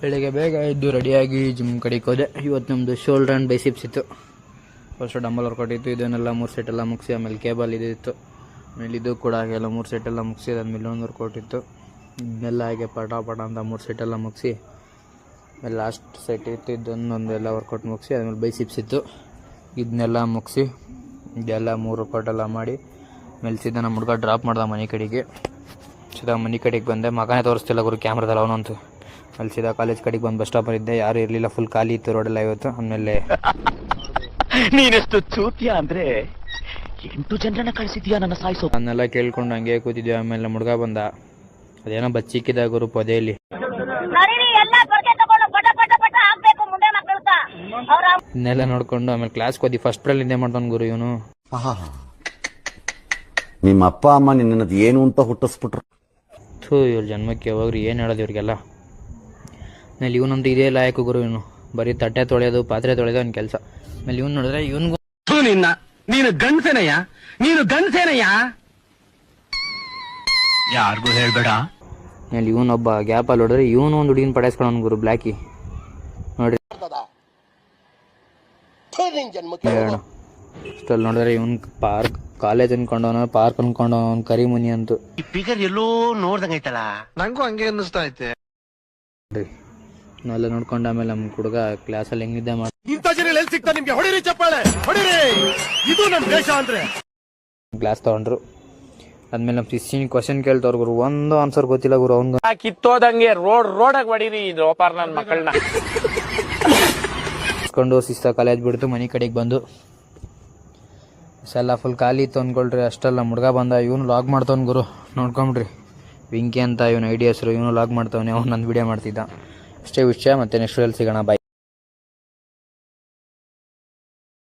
ಬೆಳಿಗ್ಗೆ ಬೇಗ ಎದ್ದು ರೆಡಿಯಾಗಿ ಜಿಮ್ ಕಡೆಗೆ ಹೋದೆ. ಇವತ್ತು ನಮ್ಮದು ಶೋಲ್ಡರ್ ಆ್ಯಂಡ್ ಬೈಸಿಪ್ಸ್ ಇತ್ತು. ಫಸ್ಟ್ ಡಂಬಲ್ ವರ್ಕೌಟ್ ಇತ್ತು. ಇದನ್ನೆಲ್ಲ 3 ಸೆಟ್ ಎಲ್ಲ ಮುಗಿಸಿ ಆಮೇಲೆ ಕೇಬಲ್ ಇತ್ತು. ಆಮೇಲೆ ಇದು ಕೂಡ ಹಾಗೆಲ್ಲ 3 ಸೆಟ್ ಎಲ್ಲ ಮುಗಿಸಿ ಅದಾದಮೇಲೆ ಒಂದು ವರ್ಕೌಟ್ ಇತ್ತು. ಇದನ್ನೆಲ್ಲ ಹಾಗೆ ಪಟ ಅಂತ 3 ಸೆಟ್ ಎಲ್ಲ ಮುಗಿಸಿ ಆಮೇಲೆ ಲಾಸ್ಟ್ ಸೆಟ್ ಇತ್ತು. ಇದೊಂದೆಲ್ಲ ವರ್ಕೌಟ್ ಮುಗಿಸಿ ಆಮೇಲೆ ಬೈಸಿಪ್ಸ್ ಇತ್ತು. ಇದನ್ನೆಲ್ಲ ಮುಗಿಸಿ ಇದೆಲ್ಲ 3 ವರ್ಕೌಟ್ ಎಲ್ಲ ಮಾಡಿ ಆಮೇಲೆ ಸೀದಾ ನಮ್ಮ ಹುಡುಗ ಡ್ರಾಪ್ ಮಾಡ್ದೆ ಮನೆ ಕಡೆಗೆ. ಸೀದಾ ಮನೆ ಕಡೆಗೆ ಬಂದೆ. ಮಗನೇ ತೋರಿಸ್ತಿಲ್ಲ ಗುರು ಕ್ಯಾಮ್ರಾದಲ್ಲಿ ಅವನಂತೂ. ಅಲ್ಲಿ ಸೀದಾ ಕಾಲೇಜ್ ಕಡೆಗೆ ಬಂದು ಬಸ್ ಸ್ಟಾಪಲ್ಲಿ ಇದ್ದೆ. ಯಾರು ಇರಲಿಲ್ಲ, ಫುಲ್ ಖಾಲಿ ಇತ್ತು ರೋಡೆಲ್ಲ ಇವತ್ತು. ಆಮೇಲೆ ನೀನೆಷ್ಟು ಚೂತಿಯ ಅಂದ್ರೆ 8 ಜನರನ್ನ ಕಳಿಸಿದ್ಯಾ ನನ್ನ ಸಾಯಿಸೋ. ಅದನ್ನೆಲ್ಲ ಕೇಳ್ಕೊಂಡು ಹಂಗೆ ಕೂತಿದ್ವಿ. ಆಮೇಲೆ ನಮ್ಮ ಹುಡುಗ ಬಂದ. ಅದೇನೋ ಬಚ್ಚಿಕ್ಕಿದ ಗುರು ಪೊದೆಯಲ್ಲಿ. ಇದನ್ನೆಲ್ಲ ನೋಡ್ಕೊಂಡು ಆಮೇಲೆ ಕ್ಲಾಸ್ಗೆ ಹೋದಿ. ಫಸ್ಟ್ ಪ್ರೇಲ್ ಹಿಂದೆ ಮಾಡ್ತಾನೆ ಗುರು ಇವನು. ನಿಮ್ಮ ಅಪ್ಪ ಅಮ್ಮ ನಿನ್ನದು ಏನು ಅಂತ ಹುಟ್ಟಿಸ್ಬಿಟ್ರು. ಇವ್ರ ಜನ್ಮಕ್ಕೆ ಯಾವಾಗ್ರಿ ಏನು ಹೇಳೋದು ಇವ್ರಿಗೆಲ್ಲ. ಆಮೇಲೆ ಇವನಂತೂ ಇದೇ ಲಾಯಕು ಗುರು. ಇವನು ಬರೀ ತಟ್ಟೆ ತೊಳೆಯೋದು, ಪಾತ್ರೆ ತೊಳೆಯೋದು ಅವ್ನ ಕೆಲಸ. ಆಮೇಲೆ ಇವ್ನು ನೋಡಿದ್ರೆ ಇವನ್ಗೂ ನೀನು ಗಂಡಸೇನಯ್ಯ ಯಾರಿಗೂ ಹೇಳ್ಬೇಡ. ಆಮೇಲೆ ಇವನೊಬ್ಬ ಗ್ಯಾಪಲ್ಲಿ ಹೊಡೆದ್ರೆ ಇವನು ಒಂದು ಹುಡುಗಿನ ಪಡಾಯಿಸ್ಕೊಳ್ಳೋನು ಗುರು, ಬ್ಲ್ಯಾಕಿ ನೋಡ್ರಿ. ಹೇಳೋಣ ಅಷ್ಟಲ್ಲಿ ನೋಡಿದ್ರೆ ಇವನ್ ಕಾಲೇಜ್ ಅನ್ಕೊಂಡವನ, ಪಾರ್ಕ್ ಅನ್ಕೊಂಡವನ್, ಕರಿಮುನಿ ಅಂತೂ. ಈ ಫಿಗರ್ ಎಲ್ಲೋ ನೋಡ್ದಂಗೈತಲ್ಲ, ನಂಗೂ ಹಂಗೆ ಅನ್ನಿಸ್ತಾ ಐತೆ. ನಾವೆಲ್ಲ ನೋಡ್ಕೊಂಡು ಆಮೇಲೆ ನಮ್ಮ ಹುಡುಗ ಕ್ಲಾಸಲ್ಲಿ ಹೆಂಗಿದ್ದೆ ಮಾಡಿ ಕ್ಲಾಸ್ ತಗೊಂಡ್ರು. ಆದ್ಮೇಲೆ ನಮ್ಮ ಶಿಷ್ಯನ್ ಕ್ವಶನ್ ಕೇಳ್ತವ್ರ ಗುರು. ಒಂದು ಆನ್ಸರ್ ಗೊತ್ತಿಲ್ಲ ಗುರು ಅವ್ನ್ಗ. ಕಿತ್ತೋದಂಗೆ ರೋಡಾಗ ಹೊಡೀರಿ ರೋಪಾರ್ ನನ್ನ ಮಕ್ಕಳನ್ನ ಇಸ್ಕೊಂಡು ಶಿಸ್ತ ಕಾಲೇಜ್ ಬಿಡ್ತು. ಮನೆ ಕಡೆಗೆ ಬಂದು ಎಲ್ಲ ಫುಲ್ ಖಾಲಿ ಇತ್ತು ಅಂದ್ಕೊಳ್ರಿ. ಅಷ್ಟೆಲ್ಲ ಹುಡುಗ ಬಂದ. ಇವನು ಲಾಗ್ ಮಾಡ್ತವ್ನು ಗುರು, ನೋಡ್ಕೊಂಬಿಡ್ರಿ. ವಿಂಕಿ ಅಂತ ಇವನು ಐಡಿ ಹೆಸರು. ಇವನು ಲಾಗ್ ಮಾಡ್ತವನೆ. ಅವ್ನು ನನ್ನ ವಿಡಿಯೋ ಮಾಡ್ತಿದ್ದ. ಅಷ್ಟೇ ವಿಷಯ. ಮತ್ತೆ ನೆಕ್ಸ್ಟ್ ಸಿಗೋಣ. ಬಾಯ್.